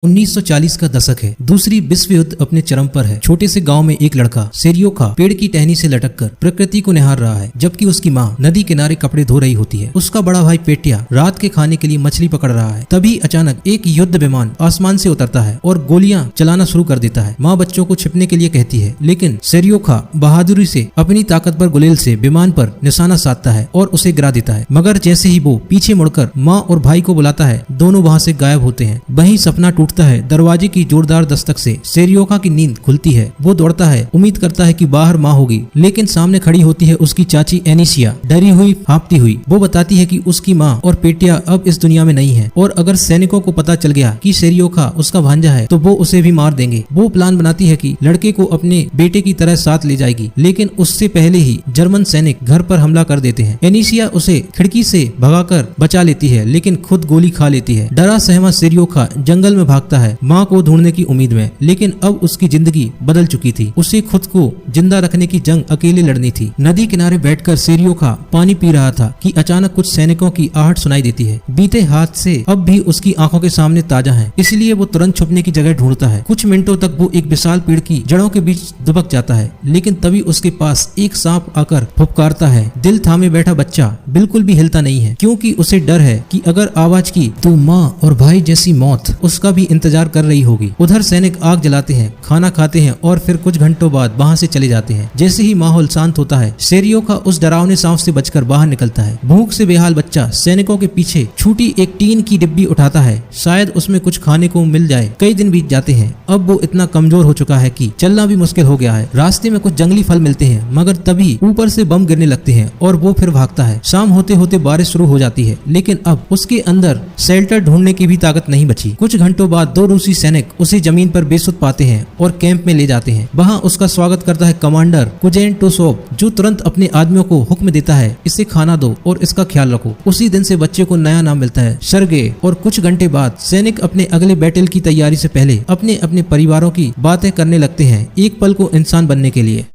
1940 का दशक है। दूसरी विश्व युद्ध अपने चरम पर है। छोटे से गांव में एक लड़का सेरियोखा पेड़ की टहनी से लटककर प्रकृति को निहार रहा है, जबकि उसकी माँ नदी किनारे कपड़े धो रही होती है। उसका बड़ा भाई पेटिया रात के खाने के लिए मछली पकड़ रहा है। तभी अचानक एक युद्ध विमान आसमान से उतरता है और गोलियां चलाना शुरू कर देता है। माँ बच्चों को छिपने के लिए कहती है, लेकिन सेरियोखा बहादुरी से अपनी ताकतवर गुलेल से विमान पर निशाना साधता है और उसे गिरा देता है। मगर जैसे ही वो पीछे मुड़कर माँ और भाई को बुलाता है, दोनों वहाँ से गायब होते हैं। वहीं सपना टूटता है। दरवाजे की जोरदार दस्तक से सेरियोखा की नींद खुलती है। वो दौड़ता है, उम्मीद करता है कि बाहर माँ होगी, लेकिन सामने खड़ी होती है उसकी चाची एनिसिया, डरी हुई हाँफती हुई। वो बताती है कि उसकी माँ और पेटिया अब इस दुनिया में नहीं है और अगर सैनिकों को पता चल गया कि सेरियोखा उसका भांजा है तो वो उसे भी मार देंगे। वो प्लान बनाती है कि लड़के को अपने बेटे की तरह साथ ले जाएगी, लेकिन उससे पहले ही जर्मन सैनिक घर पर हमला कर देते हैं। एनिसिया उसे खिड़की से भगाकर बचा लेती है, लेकिन खुद गोली खा लेती है। डरा सहमा सेरियोखा जंगल में भागता है माँ को ढूंढने की उम्मीद में, लेकिन अब उसकी जिंदगी बदल चुकी थी। उसे खुद को जिंदा रखने की जंग अकेले लड़नी थी। नदी किनारे बैठकर सेरियोखा पानी पी रहा था कि अचानक कुछ सैनिकों की आहट सुनाई देती है। बीते हाथ से अब भी उसकी आंखों के सामने ताजा है, इसलिए वो तुरंत छुपने की जगह ढूंढता है। कुछ मिनटों तक वो एक विशाल पेड़ की जड़ों के बीच दुबक जाता है, लेकिन तभी उसके पास एक सांप आकर फुफकारता है। दिल थामे बैठा बच्चा बिल्कुल भी हिलता नहीं है, क्योंकि उसे डर है कि अगर आवाज की तो माँ और भाई जैसी मौत उसका भी इंतजार कर रही होगी। उधर सैनिक आग जलाते हैं, खाना खाते हैं और फिर कुछ घंटों बाद वहां से चले जाते हैं। जैसे ही माहौल शांत होता है, सेरियोखा उस डरावने सांप से बचकर बाहर निकलता है। भूख से बेहाल बच्चा सैनिकों के पीछे छूटी एक टीन की डिब्बी उठाता है, शायद उसमें कुछ खाने को मिल जाए। कई दिन बीत जाते हैं। अब वो इतना कमजोर हो चुका है कि चलना भी मुश्किल हो गया है। रास्ते में कुछ जंगली फल मिलते हैं, मगर तभी ऊपर से बम गिरने लगते हैं और वो फिर भागता है। शाम होते होते बारिश शुरू हो जाती है, लेकिन अब उसके अंदर शेल्टर ढूंढने की भी ताकत नहीं बची। कुछ घंटों बाद दो रूसी सैनिक उसे जमीन पर बेसुध पाते हैं और कैंप में ले जाते हैं। वहां उसका स्वागत करता है कमांडर कुजेंटोसोव, जो तुरंत अपने आदमियों को हुक्म देता है, इसे खाना दो और इसका ख्याल रखो। उसी दिन से बच्चे को नया नाम मिलता है, सर्गे। और कुछ घंटे बाद सैनिक अपने अगले बैटल की तैयारी से पहले अपने अपने परिवारों की बातें करने लगते हैं, एक पल को इंसान बनने के लिए।